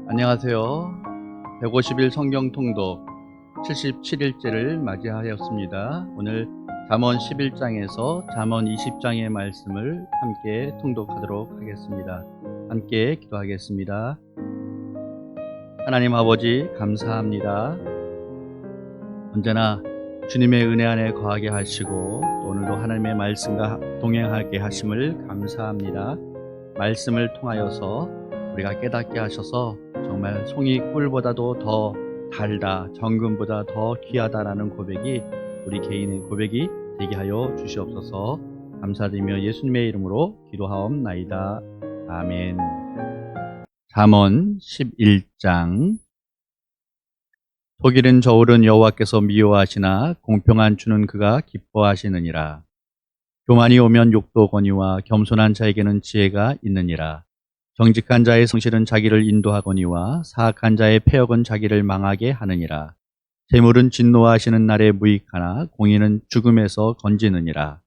안녕하세요. 150일 성경 통독 77일째를 맞이하였습니다. 오늘 잠언 11장에서 잠언 20장의 말씀을 함께 통독하도록 하겠습니다. 함께 기도하겠습니다. 하나님 아버지 감사합니다. 언제나 주님의 은혜 안에 거하게 하시고 또 오늘도 하나님의 말씀과 동행하게 하심을 감사합니다. 말씀을 통하여서 우리가 깨닫게 하셔서 정말 송이 꿀보다도 더 달다, 정금보다 더 귀하다라는 고백이 우리 개인의 고백이 되게 하여 주시옵소서. 감사드리며 예수님의 이름으로 기도하옵나이다. 아멘. 잠언 11장. 독일은 저울은 여호와께서 미워하시나 공평한 주는 그가 기뻐하시느니라. 교만이 오면 욕도 거니와 겸손한 자에게는 지혜가 있느니라. 정직한 자의 성실은 자기를 인도하거니와 사악한 자의 패역은 자기를 망하게 하느니라. 재물은 진노하시는 날에 무익하나 공의는 죽음에서 건지느니라.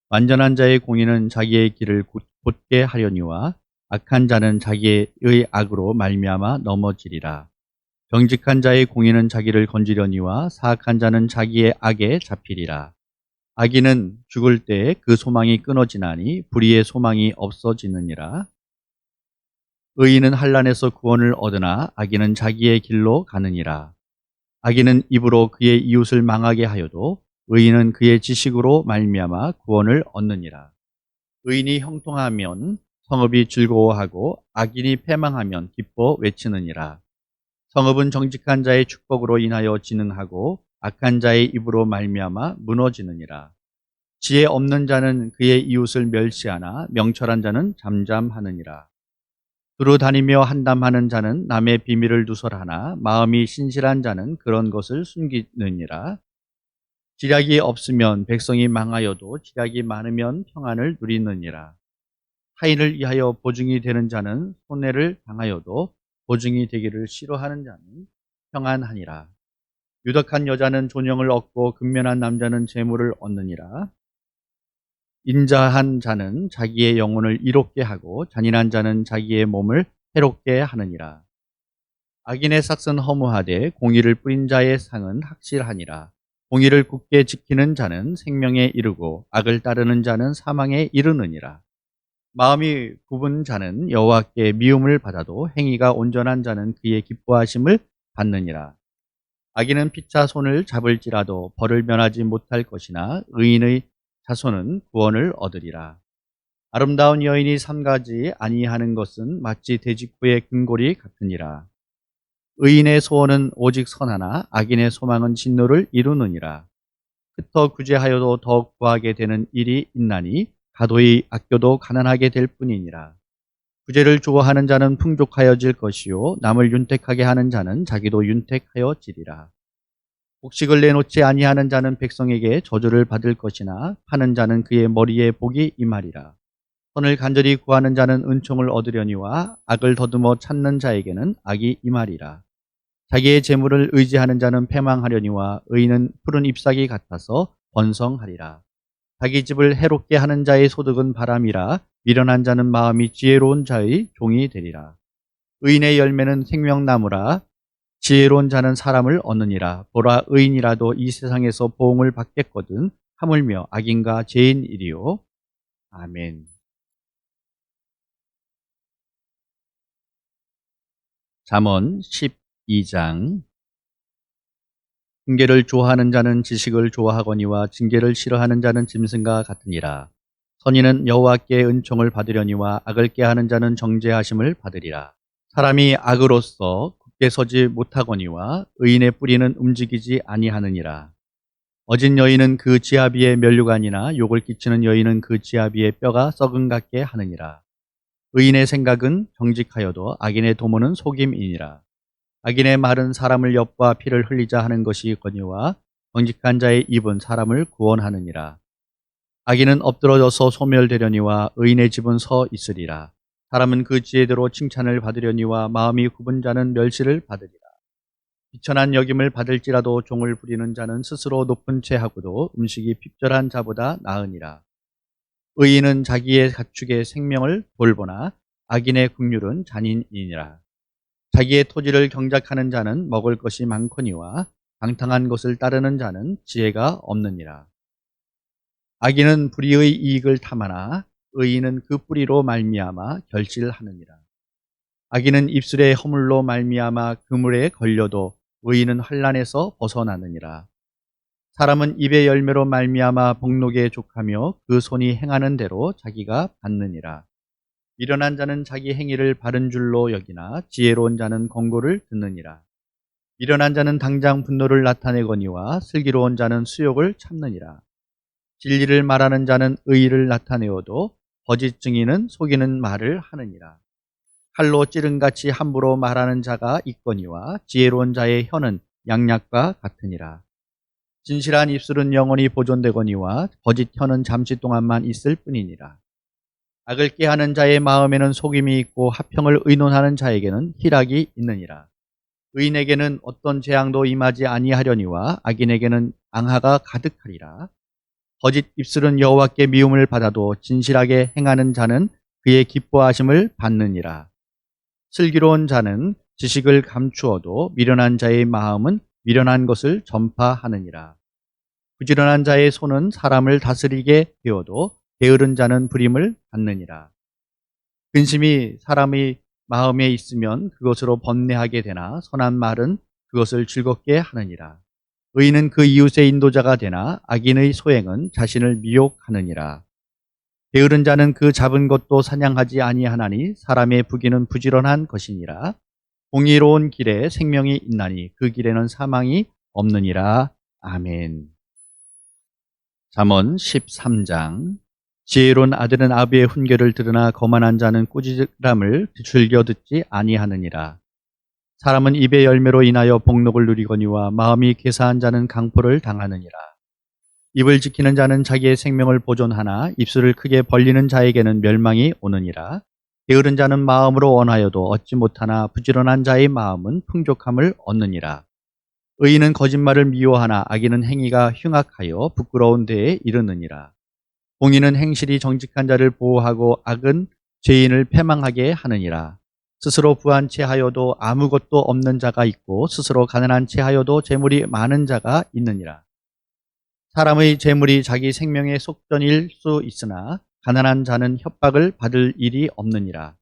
완전한 자의 공의는 자기의 길을 곧게 하려니와 악한 자는 자기의 악으로 말미암아 넘어지리라. 정직한 자의 공의는 자기를 건지려니와 사악한 자는 자기의 악에 잡히리라. 악인은 죽을 때에 그 소망이 끊어지나니 불의의 소망이 없어지느니라. 의인은 환난에서 구원을 얻으나 악인은 자기의 길로 가느니라. 악인은 입으로 그의 이웃을 망하게 하여도 의인은 그의 지식으로 말미암아 구원을 얻느니라. 의인이 형통하면 성읍이 즐거워하고 악인이 패망하면 기뻐 외치느니라. 성읍은 정직한 자의 축복으로 인하여 진흥하고 악한 자의 입으로 말미암아 무너지느니라. 지혜 없는 자는 그의 이웃을 멸시하나 명철한 자는 잠잠하느니라. 두루 다니며 한담하는 자는 남의 비밀을 누설하나 마음이 신실한 자는 그런 것을 숨기느니라. 지략이 없으면 백성이 망하여도 지략이 많으면 평안을 누리느니라. 타인을 위하여 보증이 되는 자는 손해를 당하여도 보증이 되기를 싫어하는 자는 평안하니라. 유덕한 여자는 존영을 얻고 근면한 남자는 재물을 얻느니라. 인자한 자는 자기의 영혼을 이롭게 하고 잔인한 자는 자기의 몸을 해롭게 하느니라. 악인의 삭은 허무하되 공의를 뿌린 자의 상은 확실하니라. 공의를 굳게 지키는 자는 생명에 이르고 악을 따르는 자는 사망에 이르느니라. 마음이 굽은 자는 여호와께 미움을 받아도 행위가 온전한 자는 그의 기뻐하심을 받느니라. 악인은 피차 손을 잡을지라도 벌을 면하지 못할 것이나 의인의 자손은 구원을 얻으리라. 아름다운 여인이 삼가지 아니하는 것은 마치 돼지코의 금골이 같으니라. 의인의 소원은 오직 선하나 악인의 소망은 진노를 이루느니라. 흩어 구제하여도 더욱 구하게 되는 일이 있나니 가도히 아껴도 가난하게 될 뿐이니라. 구제를 좋아하는 자는 풍족하여질 것이요 남을 윤택하게 하는 자는 자기도 윤택하여지리라. 곡식을 내놓지 아니하는 자는 백성에게 저주를 받을 것이나 파는 자는 그의 머리에 복이 임하리라. 선을 간절히 구하는 자는 은총을 얻으려니와 악을 더듬어 찾는 자에게는 악이 임하리라. 자기의 재물을 의지하는 자는 패망하려니와 의인은 푸른 잎사귀 같아서 번성하리라. 자기 집을 해롭게 하는 자의 소득은 바람이라 미련한 자는 마음이 지혜로운 자의 종이 되리라. 의인의 열매는 생명나무라 지혜로운 자는 사람을 얻느니라. 보라 의인이라도 이 세상에서 보응을 받겠거든 하물며 악인과 죄인이리요. 아멘. 잠언 12장. 징계를 좋아하는 자는 지식을 좋아하거니와 징계를 싫어하는 자는 짐승과 같으니라. 선인은 여호와께 은총을 받으려니와 악을 꾀하는 자는 정죄하심을 받으리라. 사람이 악으로서 굳게 서지 못하거니와 의인의 뿌리는 움직이지 아니하느니라. 어진 여인은 그 지아비의 면류관이나 욕을 끼치는 여인은 그 지아비의 뼈가 썩은 같게 하느니라. 의인의 생각은 정직하여도 악인의 도모는 속임이니라. 악인의 말은 사람을 엿봐 피를 흘리자 하는 것이거니와 정직한 자의 입은 사람을 구원하느니라. 악인은 엎드러져서 소멸되려니와 의인의 집은 서 있으리라. 사람은 그 지혜대로 칭찬을 받으려니와 마음이 굽은 자는 멸시를 받으리라. 비천한 여김을 받을지라도 종을 부리는 자는 스스로 높은 채 하고도 음식이 핍절한 자보다 나으니라. 의인은 자기의 가축의 생명을 돌보나 악인의 국률은 잔인이니라. 자기의 토지를 경작하는 자는 먹을 것이 많거니와 방탕한 것을 따르는 자는 지혜가 없느니라. 악인은 불의의 이익을 탐하나 의인은 그 뿌리로 말미암아 결실하느니라. 악인은 입술의 허물로 말미암아 그물에 걸려도 의인은 환난에서 벗어나느니라. 사람은 입의 열매로 말미암아 복록에 족하며 그 손이 행하는 대로 자기가 받느니라. 미련한 자는 자기 행위를 바른 줄로 여기나 지혜로운 자는 권고를 듣느니라. 미련한 자는 당장 분노를 나타내거니와 슬기로운 자는 수욕을 참느니라. 진리를 말하는 자는 의의를 나타내어도 거짓 증인은 속이는 말을 하느니라. 칼로 찌른같이 함부로 말하는 자가 있거니와 지혜로운 자의 혀는 양약과 같으니라. 진실한 입술은 영원히 보존되거니와 거짓 혀는 잠시 동안만 있을 뿐이니라. 악을 꾀하는 자의 마음에는 속임이 있고 화평을 의논하는 자에게는 희락이 있느니라. 의인에게는 어떤 재앙도 임하지 아니하려니와 악인에게는 앙하가 가득하리라. 거짓 입술은 여호와께 미움을 받아도 진실하게 행하는 자는 그의 기뻐하심을 받느니라. 슬기로운 자는 지식을 감추어도 미련한 자의 마음은 미련한 것을 전파하느니라. 부지런한 자의 손은 사람을 다스리게 되어도 게으른 자는 부림을 받느니라. 근심이 사람의 마음에 있으면 그것으로 번뇌하게 되나 선한 말은 그것을 즐겁게 하느니라. 의인은 그 이웃의 인도자가 되나 악인의 소행은 자신을 미혹하느니라. 게으른 자는 그 잡은 것도 사냥하지 아니하나니 사람의 부귀는 부지런한 것이니라. 공의로운 길에 생명이 있나니 그 길에는 사망이 없느니라. 아멘. 잠언 13장. 지혜로운 아들은 아비의 훈계를 들으나 거만한 자는 꾸지람을 즐겨 듣지 아니하느니라. 사람은 입의 열매로 인하여 복록을 누리거니와 마음이 괴사한 자는 강포를 당하느니라. 입을 지키는 자는 자기의 생명을 보존하나 입술을 크게 벌리는 자에게는 멸망이 오느니라. 게으른 자는 마음으로 원하여도 얻지 못하나 부지런한 자의 마음은 풍족함을 얻느니라. 의인은 거짓말을 미워하나 악인은 행위가 흉악하여 부끄러운 데에 이르느니라. 공의는 행실이 정직한 자를 보호하고 악은 죄인을 패망하게 하느니라. 스스로 부한 채 하여도 아무것도 없는 자가 있고 스스로 가난한 채 하여도 재물이 많은 자가 있느니라. 사람의 재물이 자기 생명의 속전일 수 있으나 가난한 자는 협박을 받을 일이 없느니라.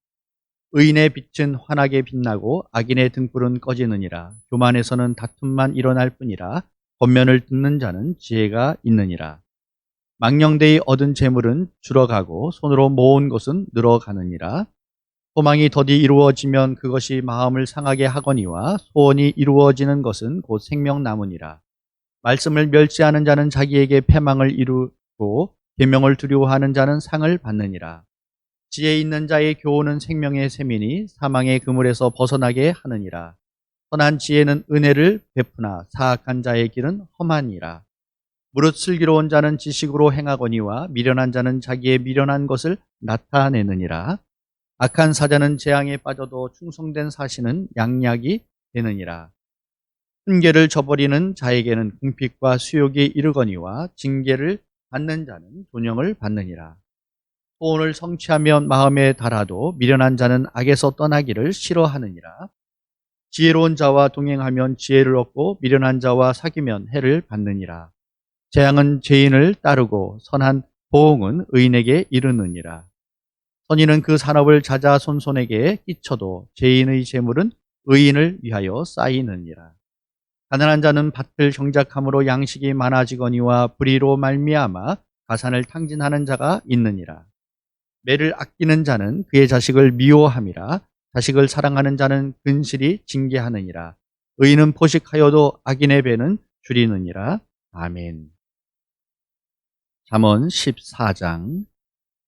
의인의 빛은 환하게 빛나고 악인의 등불은 꺼지느니라. 교만에서는 다툼만 일어날 뿐이라 권면을 듣는 자는 지혜가 있느니라. 망령되이 얻은 재물은 줄어가고 손으로 모은 것은 늘어가느니라. 소망이 더디 이루어지면 그것이 마음을 상하게 하거니와 소원이 이루어지는 것은 곧 생명나무니라. 말씀을 멸시하는 자는 자기에게 패망을 이루고 계명을 두려워하는 자는 상을 받느니라. 지혜 있는 자의 교훈은 생명의 셈이니 사망의 그물에서 벗어나게 하느니라. 선한 지혜는 은혜를 베푸나 사악한 자의 길은 험하니라. 무릇 슬기로운 자는 지식으로 행하거니와 미련한 자는 자기의 미련한 것을 나타내느니라. 악한 사자는 재앙에 빠져도 충성된 사신은 양약이 되느니라. 훈계를 저버리는 자에게는 궁핍과 수욕이 이르거니와 징계를 받는 자는 존영을 받느니라. 소원을 성취하면 마음에 달아도 미련한 자는 악에서 떠나기를 싫어하느니라. 지혜로운 자와 동행하면 지혜를 얻고 미련한 자와 사귀면 해를 받느니라. 재앙은 죄인을 따르고 선한 보응은 의인에게 이르느니라. 선인은 그 산업을 자자손손에게 끼쳐도 죄인의 재물은 의인을 위하여 쌓이느니라. 가난한 자는 밭을 경작함으로 양식이 많아지거니와 불의로 말미암아 가산을 탕진하는 자가 있느니라. 매를 아끼는 자는 그의 자식을 미워함이라. 자식을 사랑하는 자는 근실이 징계하느니라. 의인은 포식하여도 악인의 배는 줄이느니라. 아멘. 잠언 14장.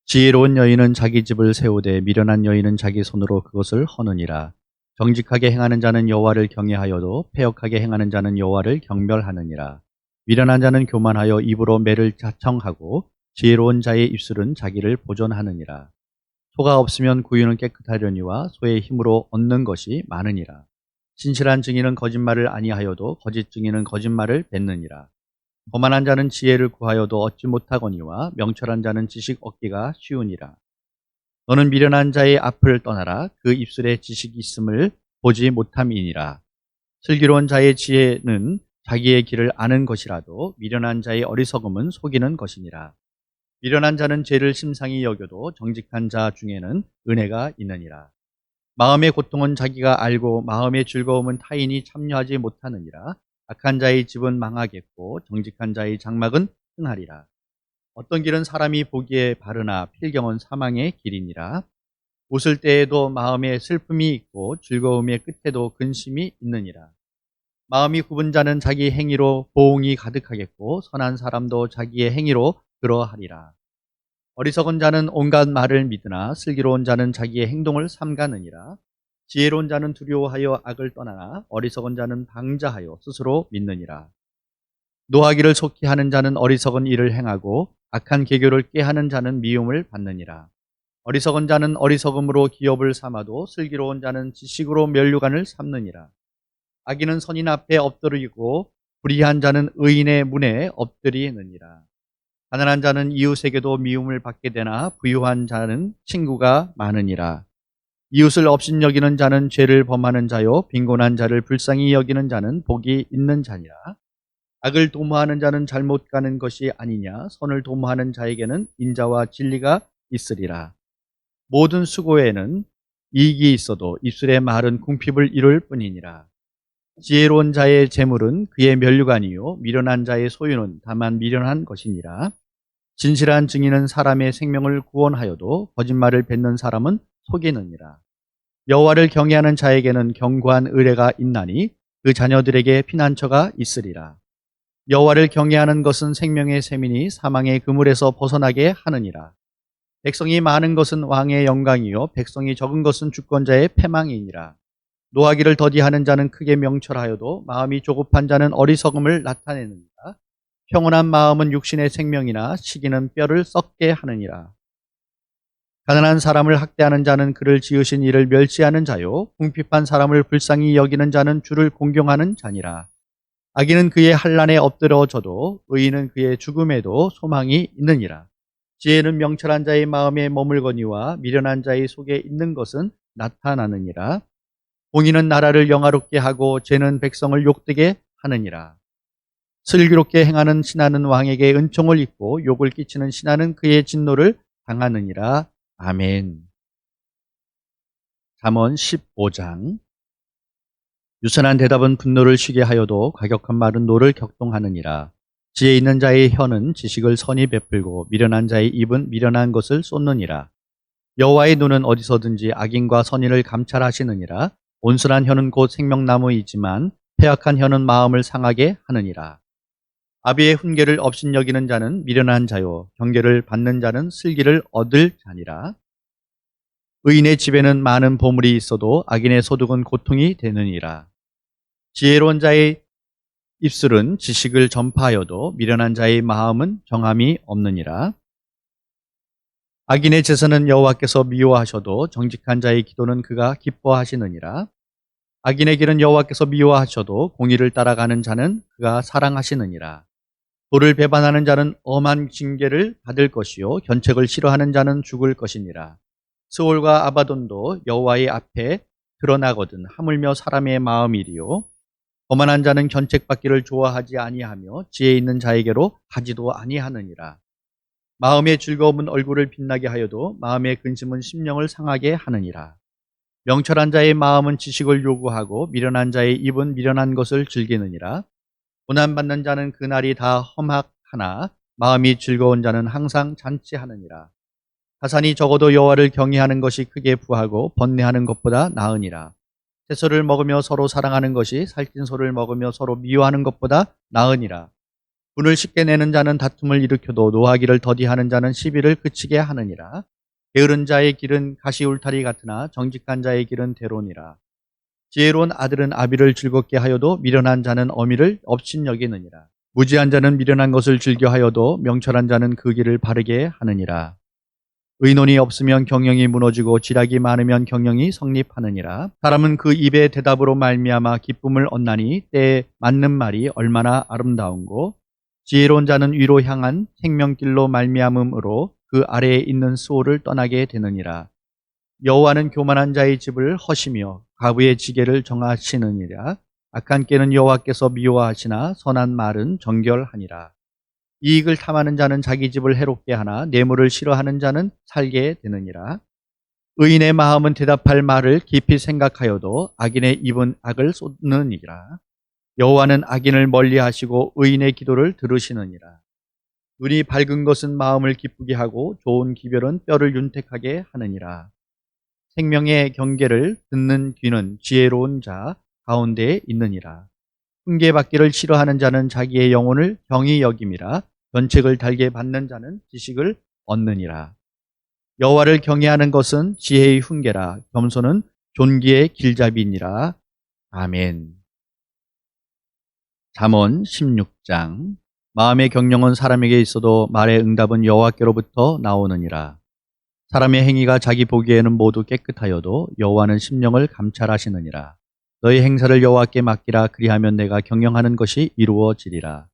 지혜로운 여인은 자기 집을 세우되 미련한 여인은 자기 손으로 그것을 허느니라. 정직하게 행하는 자는 여호와를 경외하여도 패역하게 행하는 자는 여호와를 경멸하느니라. 미련한 자는 교만하여 입으로 매를 자청하고 지혜로운 자의 입술은 자기를 보존하느니라. 소가 없으면 구유는 깨끗하려니와 소의 힘으로 얻는 것이 많으니라. 진실한 증인은 거짓말을 아니하여도 거짓 증인은 거짓말을 뱉느니라. 거만한 자는 지혜를 구하여도 얻지 못하거니와 명철한 자는 지식 얻기가 쉬우니라. 너는 미련한 자의 앞을 떠나라. 그 입술에 지식이 있음을 보지 못함이니라. 슬기로운 자의 지혜는 자기의 길을 아는 것이라도 미련한 자의 어리석음은 속이는 것이니라. 미련한 자는 죄를 심상히 여겨도 정직한 자 중에는 은혜가 있느니라. 마음의 고통은 자기가 알고 마음의 즐거움은 타인이 참여하지 못하느니라. 악한 자의 집은 망하겠고 정직한 자의 장막은 흥하리라. 어떤 길은 사람이 보기에 바르나 필경은 사망의 길이니라. 웃을 때에도 마음에 슬픔이 있고 즐거움의 끝에도 근심이 있느니라. 마음이 굽은 자는 자기 행위로 보응이 가득하겠고 선한 사람도 자기의 행위로 그러하리라. 어리석은 자는 온갖 말을 믿으나 슬기로운 자는 자기의 행동을 삼가느니라. 지혜로운 자는 두려워하여 악을 떠나나 어리석은 자는 방자하여 스스로 믿느니라. 노하기를 속히 하는 자는 어리석은 일을 행하고 악한 계교를 꾀하는 자는 미움을 받느니라. 어리석은 자는 어리석음으로 기업을 삼아도 슬기로운 자는 지식으로 면류관을 삼느니라. 악인은 선인 앞에 엎드리고 불의한 자는 의인의 문에 엎드리느니라. 가난한 자는 이웃에게도 미움을 받게 되나 부유한 자는 친구가 많으니라. 이웃을 업신여기는 자는 죄를 범하는 자요 빈곤한 자를 불쌍히 여기는 자는 복이 있는 자니라. 악을 도모하는 자는 잘못 가는 것이 아니냐. 선을 도모하는 자에게는 인자와 진리가 있으리라. 모든 수고에는 이익이 있어도 입술의 말은 궁핍을 이룰 뿐이니라. 지혜로운 자의 재물은 그의 면류관이요 미련한 자의 소유는 다만 미련한 것이니라. 진실한 증인은 사람의 생명을 구원하여도 거짓말을 뱉는 사람은 속이느니라. 여호와를 경외하는 자에게는 견고한 의뢰가 있나니 그 자녀들에게 피난처가 있으리라. 여호와를 경외하는 것은 생명의 셈이니 사망의 그물에서 벗어나게 하느니라. 백성이 많은 것은 왕의 영광이요 백성이 적은 것은 주권자의 패망이니라. 노하기를 더디하는 자는 크게 명철하여도 마음이 조급한 자는 어리석음을 나타내느니라. 평온한 마음은 육신의 생명이나 시기는 뼈를 썩게 하느니라. 가난한 사람을 학대하는 자는 그를 지으신 이를 멸시하는 자요 궁핍한 사람을 불쌍히 여기는 자는 주를 공경하는 자니라. 악인은 그의 환난에 엎드러져도 의인은 그의 죽음에도 소망이 있느니라. 지혜는 명철한 자의 마음에 머물거니와 미련한 자의 속에 있는 것은 나타나느니라. 공의는 나라를 영화롭게 하고 죄는 백성을 욕되게 하느니라. 슬기롭게 행하는 신하는 왕에게 은총을 입고 욕을 끼치는 신하는 그의 진노를 당하느니라. 아멘. 잠언 15장. 유선한 대답은 분노를 쉬게 하여도 과격한 말은 노를 격동하느니라. 지혜 있는 자의 혀는 지식을 선히 베풀고 미련한 자의 입은 미련한 것을 쏟느니라. 여호와의 눈은 어디서든지 악인과 선인을 감찰하시느니라. 온순한 혀는 곧 생명나무이지만 패악한 혀는 마음을 상하게 하느니라. 아비의 훈계를 업신여기는 자는 미련한 자요 경계를 받는 자는 슬기를 얻을 자니라. 의인의 집에는 많은 보물이 있어도 악인의 소득은 고통이 되느니라. 지혜로운 자의 입술은 지식을 전파하여도 미련한 자의 마음은 정함이 없느니라. 악인의 제사는 여호와께서 미워하셔도 정직한 자의 기도는 그가 기뻐하시느니라. 악인의 길은 여호와께서 미워하셔도 공의를 따라가는 자는 그가 사랑하시느니라. 도를 배반하는 자는 엄한 징계를 받을 것이요 견책을 싫어하는 자는 죽을 것이니라. 스올과 아바돈도 여호와의 앞에 드러나거든 하물며 사람의 마음이리요. 거만한 자는 견책받기를 좋아하지 아니하며 지혜 있는 자에게로 가지도 아니하느니라. 마음의 즐거움은 얼굴을 빛나게 하여도 마음의 근심은 심령을 상하게 하느니라. 명철한 자의 마음은 지식을 요구하고 미련한 자의 입은 미련한 것을 즐기느니라. 고난받는 자는 그날이 다 험악하나 마음이 즐거운 자는 항상 잔치하느니라. 가산이 적어도 여호와를 경외하는 것이 크게 부하고 번뇌하는 것보다 나으니라. 채소를 먹으며 서로 사랑하는 것이 살찐 소를 먹으며 서로 미워하는 것보다 나으니라. 분을 쉽게 내는 자는 다툼을 일으켜도 노하기를 더디하는 자는 시비를 그치게 하느니라. 게으른 자의 길은 가시 울타리 같으나 정직한 자의 길은 대로니라. 지혜로운 아들은 아비를 즐겁게 하여도 미련한 자는 어미를 업신여기느니라. 무지한 자는 미련한 것을 즐겨 하여도 명철한 자는 그 길을 바르게 하느니라. 의논이 없으면 경영이 무너지고 지략이 많으면 경영이 성립하느니라. 사람은 그 입의 대답으로 말미암아 기쁨을 얻나니 때에 맞는 말이 얼마나 아름다운고, 지혜로운 자는 위로 향한 생명길로 말미암음으로 그 아래에 있는 수호를 떠나게 되느니라. 여호와는 교만한 자의 집을 허시며 과부의 지게를 정하시느니라. 악한 꾀는 여호와께서 미워하시나 선한 말은 정결하니라. 이익을 탐하는 자는 자기 집을 해롭게 하나 뇌물을 싫어하는 자는 살게 되느니라. 의인의 마음은 대답할 말을 깊이 생각하여도 악인의 입은 악을 쏟느니라. 여호와는 악인을 멀리하시고 의인의 기도를 들으시느니라. 눈이 밝은 것은 마음을 기쁘게 하고 좋은 기별은 뼈를 윤택하게 하느니라. 생명의 경계를 듣는 귀는 지혜로운 자 가운데에 있느니라. 훈계받기를 싫어하는 자는 자기의 영혼을 경히 여김이라. 견책을 달게 받는 자는 지식을 얻느니라. 여호와를 경외하는 것은 지혜의 훈계라. 겸손은 존귀의 길잡이니라. 아멘. 잠언 16장. 마음의 경영은 사람에게 있어도 말의 응답은 여호와께로부터 나오느니라. 사람의 행위가 자기 보기에는 모두 깨끗하여도 여호와는 심령을 감찰하시느니라. 너희 행사를 여호와께 맡기라. 그리하면 내가 경영하는 것이 이루어지리라.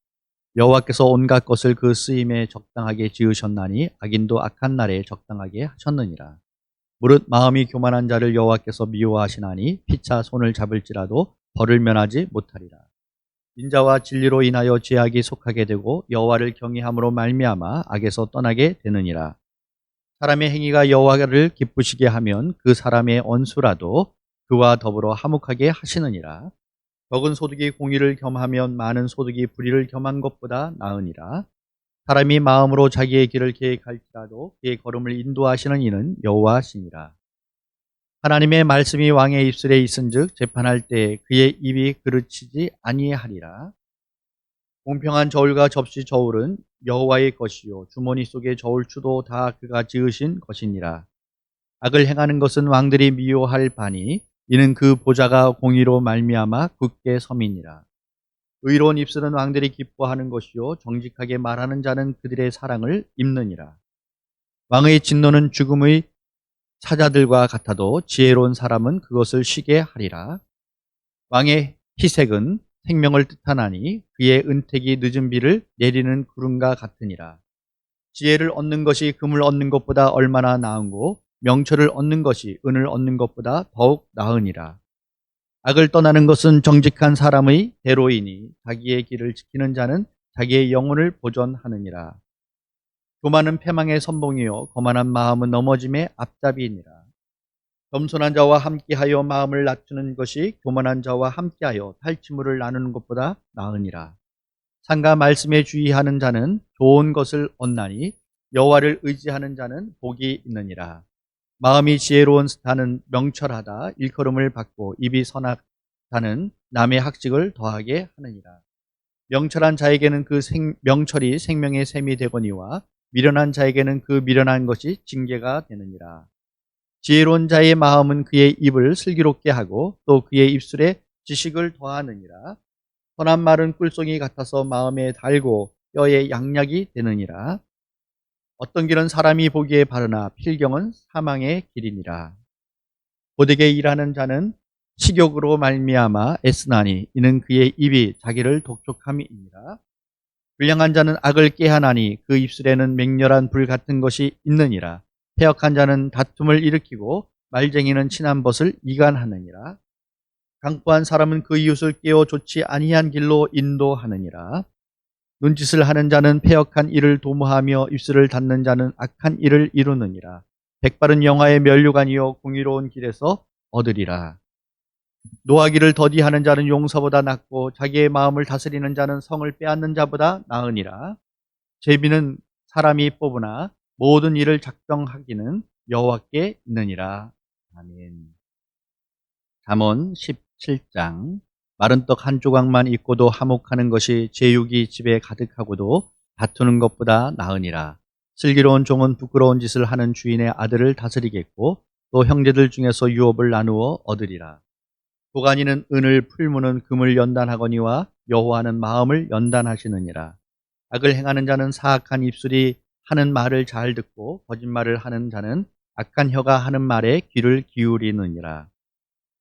여호와께서 온갖 것을 그 쓰임에 적당하게 지으셨나니 악인도 악한 날에 적당하게 하셨느니라. 무릇 마음이 교만한 자를 여호와께서 미워하시나니 피차 손을 잡을지라도 벌을 면하지 못하리라. 인자와 진리로 인하여 죄악이 속하게 되고 여호와를 경외함으로 말미암아 악에서 떠나게 되느니라. 사람의 행위가 여호와를 기쁘시게 하면 그 사람의 원수라도 그와 더불어 화목하게 하시느니라. 적은 소득이 공의를 겸하면 많은 소득이 불의를 겸한 것보다 나으니라. 사람이 마음으로 자기의 길을 계획할지라도 그의 걸음을 인도하시는 이는 여호와시니라. 하나님의 말씀이 왕의 입술에 있은즉 재판할 때 그의 입이 그르치지 아니하리라. 공평한 저울과 접시 저울은 여호와의 것이요 주머니 속의 저울추도 다 그가 지으신 것이니라. 악을 행하는 것은 왕들이 미워할 바니 이는 그 보좌가 공의로 말미암아 굳게 섬이니라. 의로운 입술은 왕들이 기뻐하는 것이요 정직하게 말하는 자는 그들의 사랑을 입느니라. 왕의 진노는 죽음의 사자들과 같아도 지혜로운 사람은 그것을 쉬게 하리라. 왕의 희색은 생명을 뜻하나니 그의 은택이 늦은 비를 내리는 구름과 같으니라. 지혜를 얻는 것이 금을 얻는 것보다 얼마나 나은고 명철을 얻는 것이 은을 얻는 것보다 더욱 나으니라. 악을 떠나는 것은 정직한 사람의 대로이니 자기의 길을 지키는 자는 자기의 영혼을 보존하느니라. 교만은 패망의 선봉이요 거만한 마음은 넘어짐의 앞잡이니라. 겸손한 자와 함께하여 마음을 낮추는 것이 교만한 자와 함께하여 탈취물을 나누는 것보다 나으니라. 상과 말씀에 주의하는 자는 좋은 것을 얻나니 여호와를 의지하는 자는 복이 있느니라. 마음이 지혜로운 자는 명철하다. 일컬음을 받고 입이 선하다는 남의 학식을 더하게 하느니라. 명철한 자에게는 그 명철이 생명의 샘이 되거니와 미련한 자에게는 그 미련한 것이 징계가 되느니라. 지혜로운 자의 마음은 그의 입을 슬기롭게 하고 또 그의 입술에 지식을 더하느니라. 선한 말은 꿀송이 같아서 마음에 달고 뼈에 양약이 되느니라. 어떤 길은 사람이 보기에 바르나 필경은 사망의 길이니라. 고되게 일하는 자는 식욕으로 말미암아 애쓰나니 이는 그의 입이 자기를 독촉함이니라. 불량한 자는 악을 꾀하나니 그 입술에는 맹렬한 불 같은 것이 있느니라. 패역한 자는 다툼을 일으키고 말쟁이는 친한 벗을 이간하느니라. 강포한 사람은 그 이웃을 깨워 좋지 아니한 길로 인도하느니라. 눈짓을 하는 자는 패역한 일을 도모하며 입술을 닫는 자는 악한 일을 이루느니라. 백발은 영화의 면류관이요 공의로운 길에서 얻으리라. 노하기를 더디하는 자는 용서보다 낫고 자기의 마음을 다스리는 자는 성을 빼앗는 자보다 나으니라. 제비는 사람이 뽑으나 모든 일을 작정하기는 여호와께 있느니라. 아멘. 잠언 17장. 마른 떡 한 조각만 있고도 화목하는 것이 제육이 집에 가득하고도 다투는 것보다 나으니라. 슬기로운 종은 부끄러운 짓을 하는 주인의 아들을 다스리겠고 또 형제들 중에서 유업을 나누어 얻으리라. 도가니는 은을 풀무는 금을 연단하거니와 여호와는 마음을 연단하시느니라. 악을 행하는 자는 사악한 입술이 하는 말을 잘 듣고 거짓말을 하는 자는 악한 혀가 하는 말에 귀를 기울이느니라.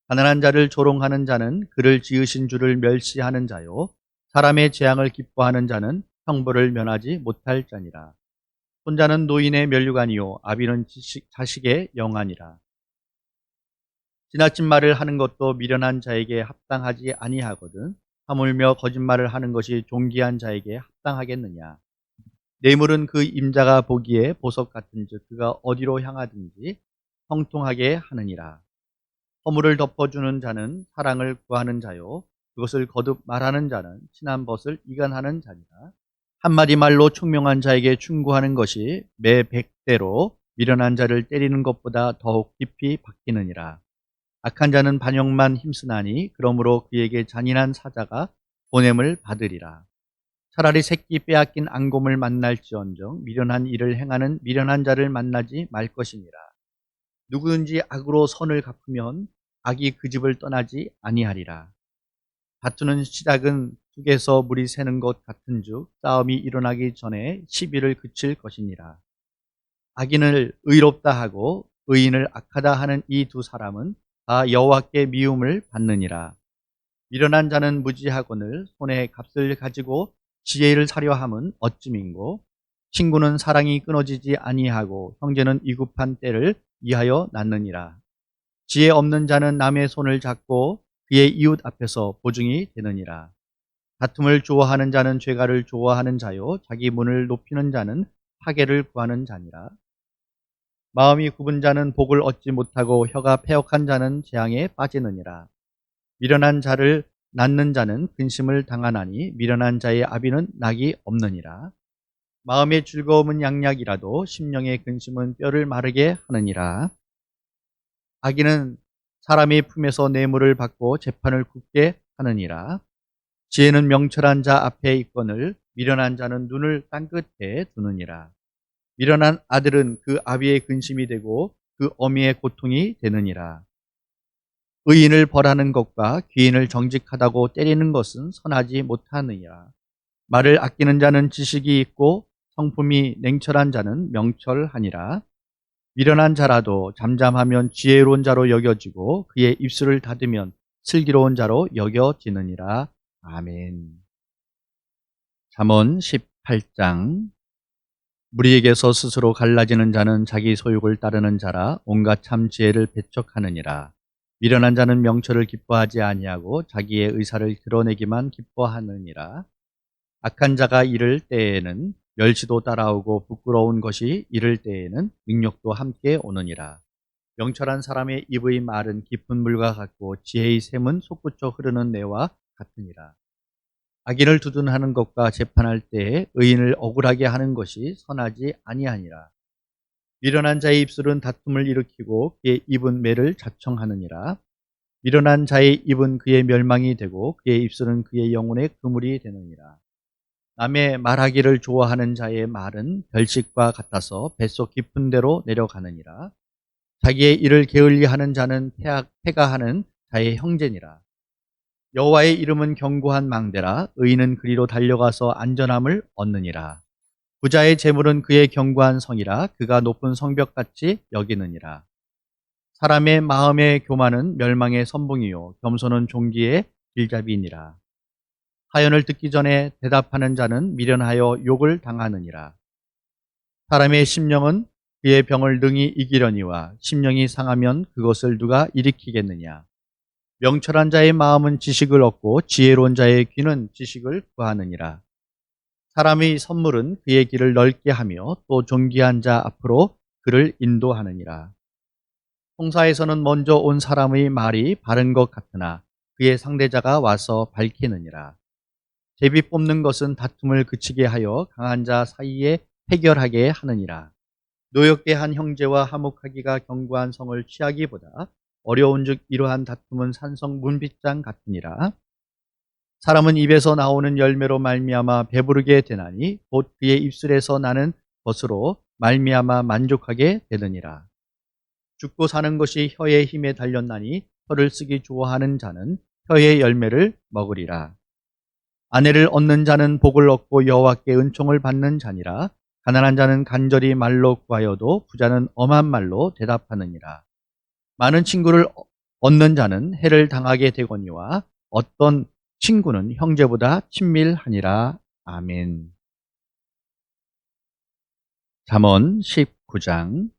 가난한 자를 조롱하는 자는 그를 지으신 주를 멸시하는 자요, 사람의 재앙을 기뻐하는 자는 형벌을 면하지 못할 자니라. 손자는 노인의 면류관이요 아비는 자식의 영안이라. 지나친 말을 하는 것도 미련한 자에게 합당하지 아니하거든 하물며 거짓말을 하는 것이 존귀한 자에게 합당하겠느냐. 뇌물은 그 임자가 보기에 보석 같은즉 그가 어디로 향하든지 형통하게 하느니라. 허물을 덮어주는 자는 사랑을 구하는 자요, 그것을 거듭 말하는 자는 친한 벗을 이간하는 자니라. 한마디 말로 총명한 자에게 충고하는 것이 매 100대로 미련한 자를 때리는 것보다 더욱 깊이 박히느니라. 악한 자는 반역만 힘쓰나니 그러므로 그에게 잔인한 사자가 보냄을 받으리라. 차라리 새끼 빼앗긴 앙곰을 만날지언정 미련한 일을 행하는 미련한 자를 만나지 말 것이니라. 누구든지 악으로 선을 갚으면 악이 그 집을 떠나지 아니하리라. 다투는 시작은 둑에서 물이 새는 것 같은즉 싸움이 일어나기 전에 시비를 그칠 것이니라. 악인을 의롭다 하고 의인을 악하다 하는 이 두 사람은 다 여호와께 미움을 받느니라. 미련한 자는 무지하거늘 손에 값을 가지고 지혜를 사려 함은 어찌민고. 친구는 사랑이 끊어지지 아니하고 형제는 위급한 때를 이하여 낳느니라. 지혜 없는 자는 남의 손을 잡고 그의 이웃 앞에서 보증이 되느니라. 다툼을 좋아하는 자는 죄가를 좋아하는 자요 자기 문을 높이는 자는 파괴를 구하는 자니라. 마음이 굽은 자는 복을 얻지 못하고 혀가 패역한 자는 재앙에 빠지느니라. 미련한 자를 낳는 자는 근심을 당하나니 미련한 자의 아비는 낙이 없느니라. 마음의 즐거움은 양약이라도 심령의 근심은 뼈를 마르게 하느니라. 악인은 사람의 품에서 뇌물을 받고 재판을 굳게 하느니라. 지혜는 명철한 자 앞에 있거늘 미련한 자는 눈을 땅끝에 두느니라. 미련한 아들은 그 아비의 근심이 되고 그 어미의 고통이 되느니라. 의인을 벌하는 것과 귀인을 정직하다고 때리는 것은 선하지 못하느니라. 말을 아끼는 자는 지식이 있고 성품이 냉철한 자는 명철하니라. 미련한 자라도 잠잠하면 지혜로운 자로 여겨지고 그의 입술을 닫으면 슬기로운 자로 여겨지느니라. 아멘. 잠언 18장. 무리에게서 스스로 갈라지는 자는 자기 소욕을 따르는 자라 온갖 참 지혜를 배척하느니라. 미련한 자는 명철을 기뻐하지 아니하고 자기의 의사를 드러내기만 기뻐하느니라. 악한 자가 이를 때에는 멸시도 따라오고 부끄러운 것이 이를 때에는 능력도 함께 오느니라. 명철한 사람의 입의 말은 깊은 물과 같고 지혜의 샘은 솟구쳐 흐르는 내와 같으니라. 악인을 두둔하는 것과 재판할 때에 의인을 억울하게 하는 것이 선하지 아니하니라. 미련한 자의 입술은 다툼을 일으키고 그의 입은 매를 자청하느니라. 미련한 자의 입은 그의 멸망이 되고 그의 입술은 그의 영혼의 그물이 되느니라. 남의 말하기를 좋아하는 자의 말은 별식과 같아서 뱃속 깊은 데로 내려가느니라. 자기의 일을 게을리하는 자는 패가하는 자의 형제니라. 여호와의 이름은 견고한 망대라. 의인은 그리로 달려가서 안전함을 얻느니라. 부자의 재물은 그의 견고한 성이라. 그가 높은 성벽같이 여기느니라. 사람의 마음의 교만은 멸망의 선봉이요 겸손은 존귀의 길잡이니라. 하연을 듣기 전에 대답하는 자는 미련하여 욕을 당하느니라. 사람의 심령은 그의 병을 능히 이기려니와 심령이 상하면 그것을 누가 일으키겠느냐. 명철한 자의 마음은 지식을 얻고 지혜로운 자의 귀는 지식을 구하느니라. 사람의 선물은 그의 길을 넓게 하며 또 존귀한 자 앞으로 그를 인도하느니라. 송사에서는 먼저 온 사람의 말이 바른 것 같으나 그의 상대자가 와서 밝히느니라. 제비 뽑는 것은 다툼을 그치게 하여 강한 자 사이에 해결하게 하느니라. 노엽게 한 형제와 화목하기가 견고한 성을 취하기보다 어려운즉 이러한 다툼은 산성 문빗장 같으니라. 사람은 입에서 나오는 열매로 말미암아 배부르게 되나니 곧 그의 입술에서 나는 것으로 말미암아 만족하게 되느니라. 죽고 사는 것이 혀의 힘에 달렸나니 혀를 쓰기 좋아하는 자는 혀의 열매를 먹으리라. 아내를 얻는 자는 복을 얻고 여호와께 은총을 받는 자니라. 가난한 자는 간절히 말로 구하여도 부자는 엄한 말로 대답하느니라. 많은 친구를 얻는 자는 해를 당하게 되거니와 어떤 친구는 형제보다 친밀하니라. 아멘. 잠언 19장.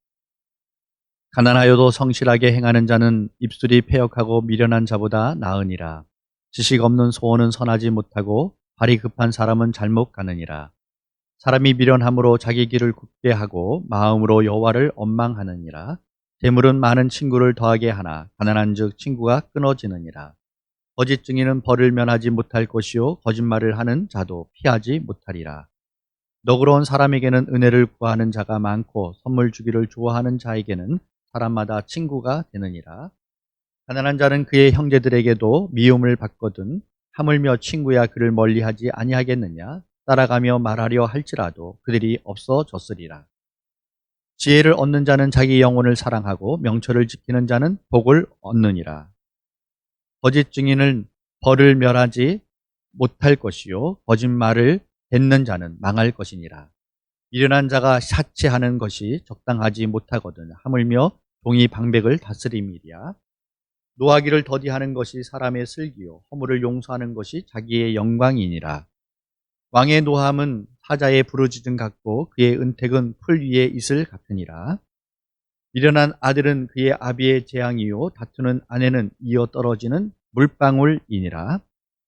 가난하여도 성실하게 행하는 자는 입술이 패역하고 미련한 자보다 나으니라. 지식 없는 소원은 선하지 못하고 발이 급한 사람은 잘못 가느니라. 사람이 미련함으로 자기 길을 굽게 하고 마음으로 여호와를 원망하느니라. 재물은 많은 친구를 더하게 하나 가난한즉 친구가 끊어지느니라. 거짓 증인은 벌을 면하지 못할 것이요 거짓말을 하는 자도 피하지 못하리라. 너그러운 사람에게는 은혜를 구하는 자가 많고 선물 주기를 좋아하는 자에게는 사람마다 친구가 되느니라. 가난한 자는 그의 형제들에게도 미움을 받거든 하물며 친구야 그를 멀리하지 아니하겠느냐. 따라가며 말하려 할지라도 그들이 없어졌으리라. 지혜를 얻는 자는 자기 영혼을 사랑하고 명철을 지키는 자는 복을 얻느니라. 거짓 증인은 벌을 멸하지 못할 것이요 거짓말을 뱉는 자는 망할 것이니라. 미련한 자가 사치하는 것이 적당하지 못하거든 하물며 종이 방백을 다스림이랴. 노하기를 더디하는 것이 사람의 슬기요 허물을 용서하는 것이 자기의 영광이니라. 왕의 노함은 사자의 부르짖음 같고 그의 은택은 풀 위에 이슬 같으니라. 미련한 아들은 그의 아비의 재앙이요 다투는 아내는 이어 떨어지는 물방울이니라.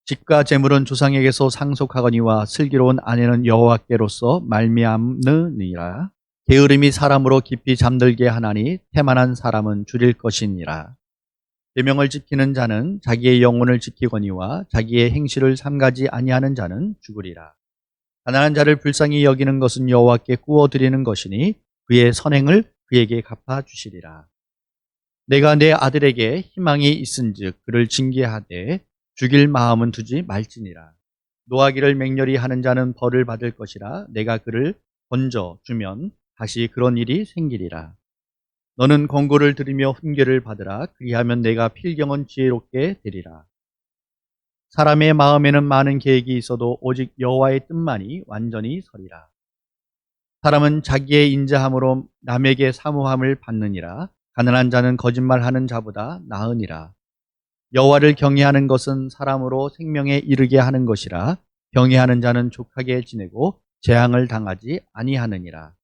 집과 재물은 조상에게서 상속하거니와 슬기로운 아내는 여호와께로서 말미암느니라. 게으름이 사람으로 깊이 잠들게 하나니 태만한 사람은 줄일 것이니라. 계명을 지키는 자는 자기의 영혼을 지키거니와 자기의 행실을 삼가지 아니하는 자는 죽으리라. 가난한 자를 불쌍히 여기는 것은 여호와께 구워드리는 것이니 그의 선행을 그에게 갚아주시리라. 내가 내 아들에게 희망이 있은즉 그를 징계하되 죽일 마음은 두지 말지니라. 노하기를 맹렬히 하는 자는 벌을 받을 것이라. 내가 그를 건져 주면 다시 그런 일이 생기리라. 너는 권고를 들으며 훈계를 받으라. 그리하면 내가 필경은 지혜롭게 되리라. 사람의 마음에는 많은 계획이 있어도 오직 여호와의 뜻만이 완전히 서리라. 사람은 자기의 인자함으로 남에게 사모함을 받느니라. 가난한 자는 거짓말하는 자보다 나으니라. 여호와를 경외하는 것은 사람으로 생명에 이르게 하는 것이라. 경외하는 자는 족하게 지내고 재앙을 당하지 아니하느니라.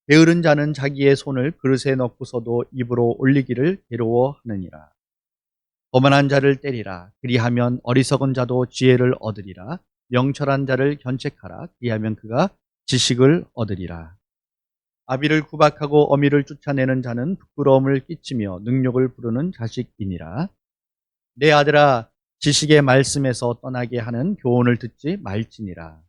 게으른 자는 자기의 손을 그릇에 넣고서도 입으로 올리기를 괴로워하느니라. 거만한 자를 때리라. 그리하면 어리석은 자도 지혜를 얻으리라. 명철한 자를 견책하라. 그리하면 그가 지식을 얻으리라. 아비를 구박하고 어미를 쫓아내는 자는 부끄러움을 끼치며 능욕을 부르는 자식이니라. 내 아들아, 지식의 말씀에서 떠나게 하는 교훈을 듣지 말지니라.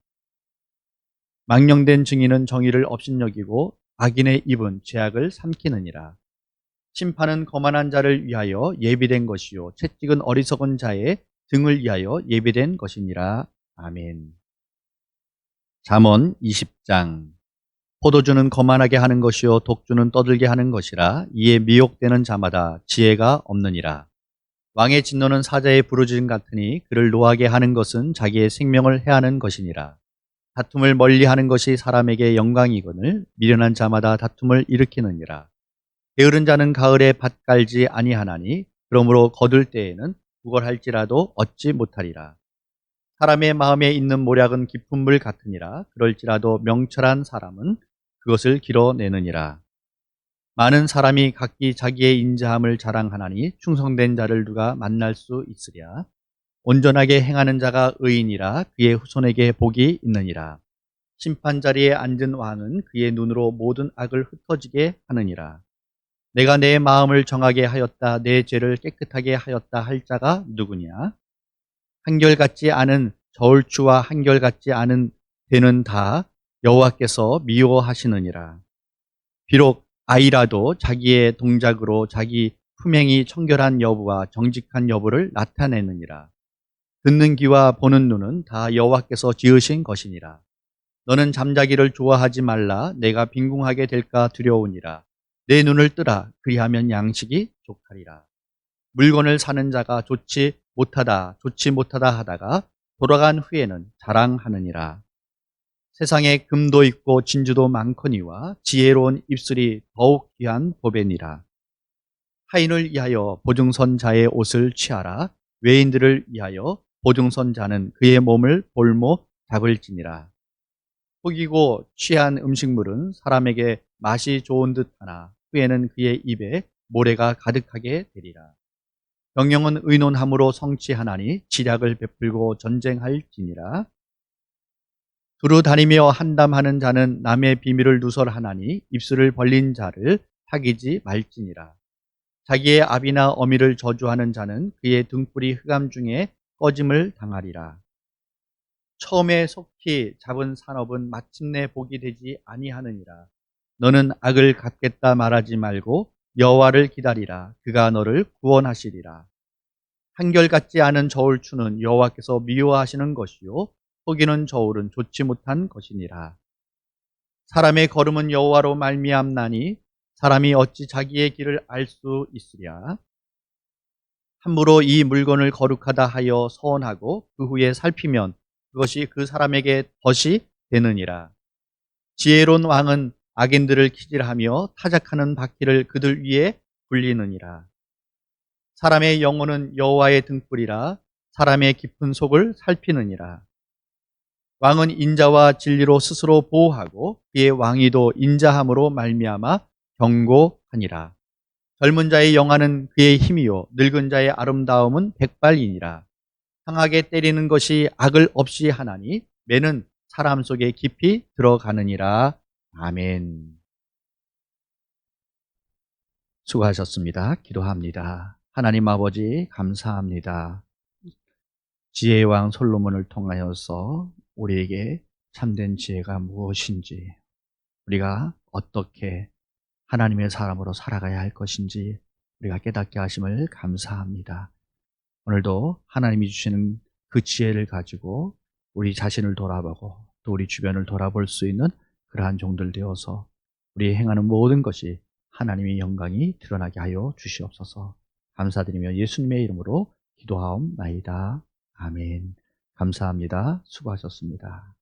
망령된 증인은 정의를 업신여기고 악인의 입은 죄악을 삼키느니라. 심판은 거만한 자를 위하여 예비된 것이요 채찍은 어리석은 자의 등을 위하여 예비된 것이니라. 아멘. 잠언 20장. 포도주는 거만하게 하는 것이요 독주는 떠들게 하는 것이라. 이에 미혹되는 자마다 지혜가 없느니라. 왕의 진노는 사자의 부르짖음 같으니 그를 노하게 하는 것은 자기의 생명을 해하는 것이니라. 다툼을 멀리하는 것이 사람에게 영광이거늘 미련한 자마다 다툼을 일으키느니라. 게으른 자는 가을에 밭 갈지 아니하나니 그러므로 거둘 때에는 구걸할지라도 얻지 못하리라. 사람의 마음에 있는 모략은 깊은 물 같으니라. 그럴지라도 명철한 사람은 그것을 길어내느니라. 많은 사람이 각기 자기의 인자함을 자랑하나니 충성된 자를 누가 만날 수 있으랴. 온전하게 행하는 자가 의인이라. 그의 후손에게 복이 있느니라. 심판 자리에 앉은 왕은 그의 눈으로 모든 악을 흩어지게 하느니라. 내가 내 마음을 정하게 하였다. 내 죄를 깨끗하게 하였다 할 자가 누구냐? 한결같지 않은 저울추와 한결같지 않은 배는 다 여호와께서 미워하시느니라. 비록 아이라도 자기의 동작으로 자기 품행이 청결한 여부와 정직한 여부를 나타내느니라. 듣는 귀와 보는 눈은 다 여호와께서 지으신 것이니라. 너는 잠자기를 좋아하지 말라. 내가 빈궁하게 될까 두려우니라. 내 눈을 뜨라. 그리하면 양식이 족하리라. 물건을 사는 자가 좋지 못하다 하다가 돌아간 후에는 자랑하느니라. 세상에 금도 있고 진주도 많거니와 지혜로운 입술이 더욱 귀한 보배니라. 타인을 위하여 보증선 자의 옷을 취하라. 외인들을 위하여 보증선 자는 그의 몸을 볼모 잡을지니라. 속이고 취한 음식물은 사람에게 맛이 좋은 듯하나 후에는 그의 입에 모래가 가득하게 되리라. 명령은 의논함으로 성취하나니 지략을 베풀고 전쟁할지니라. 두루 다니며 한담하는 자는 남의 비밀을 누설하나니 입술을 벌린 자를 사귀지 말지니라. 자기의 아비나 어미를 저주하는 자는 그의 등불이 흑암 중에 꺼짐을 당하리라. 처음에 속히 잡은 산업은 마침내 복이 되지 아니하느니라. 너는 악을 갚겠다 말하지 말고 여호와를 기다리라. 그가 너를 구원하시리라. 한결같지 않은 저울추는 여호와께서 미워하시는 것이요 속이는 저울은 좋지 못한 것이니라. 사람의 걸음은 여호와로 말미암나니 사람이 어찌 자기의 길을 알 수 있으랴. 함부로 이 물건을 거룩하다 하여 서원하고 그 후에 살피면 그것이 그 사람에게 덫이 되느니라. 지혜로운 왕은 악인들을 키질하며 타작하는 바퀴를 그들 위에 굴리느니라. 사람의 영혼은 여호와의 등불이라. 사람의 깊은 속을 살피느니라. 왕은 인자와 진리로 스스로 보호하고 그의 왕위도 인자함으로 말미암아 경고하니라. 젊은 자의 영화는 그의 힘이요 늙은 자의 아름다움은 백발이니라. 상하게 때리는 것이 악을 없이 하나니 매는 사람 속에 깊이 들어가느니라. 아멘. 수고하셨습니다. 기도합니다. 하나님 아버지 감사합니다. 지혜의 왕 솔로몬을 통하여서 우리에게 참된 지혜가 무엇인지, 우리가 어떻게 하나님의 사람으로 살아가야 할 것인지 우리가 깨닫게 하심을 감사합니다. 오늘도 하나님이 주시는 그 지혜를 가지고 우리 자신을 돌아보고 또 우리 주변을 돌아볼 수 있는 그러한 종들 되어서 우리 행하는 모든 것이 하나님의 영광이 드러나게 하여 주시옵소서. 감사드리며 예수님의 이름으로 기도하옵나이다. 아멘. 감사합니다. 수고하셨습니다.